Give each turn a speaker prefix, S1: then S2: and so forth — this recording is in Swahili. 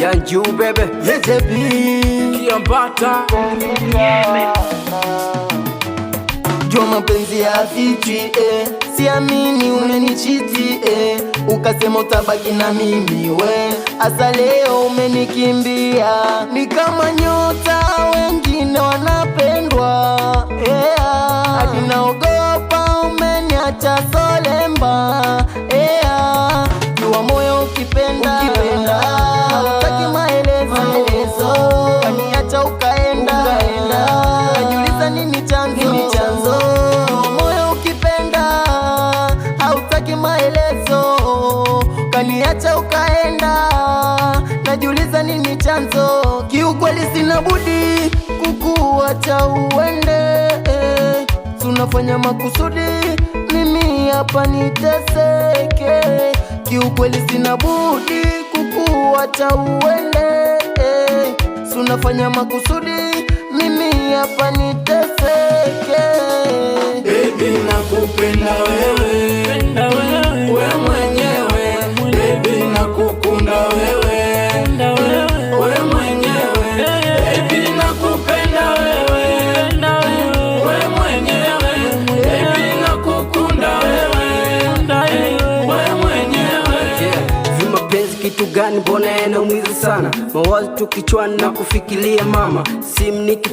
S1: Yanju bebe Kiambata
S2: jua mapenzi ya fichi siamini umenichiti ukasema utabaki na mimi we, asa leo umenikimbia. Ni kama nyota wengine wanapendwa hadi naogopa umeniacha solemba jua moyo ukipenda hautaki maelezo kaniacha ukaenda najiuliza nini chanzo moyo ukipenda hautaki maelezo kaniacha ukaenda najiuliza nini chanzo. Kiukweli sina budi kukuacha uende tunafanya makusudi mimi hapa niteseke. Kiukweli sina budi kukuacha uende tunafanya makusudi mimi hapa niteseke.
S3: Baby nakupenda wewe mwenyewe, baby nakukunda wewe mwenyewe, baby nakupenda wewe mwenyewe, baby nakukunda wewe mwenyewe.
S1: Vimapenzi kitu gani, mbona yanaumiza sana? Mawazo tu kichwani na kufikiria mama, simu nikipiga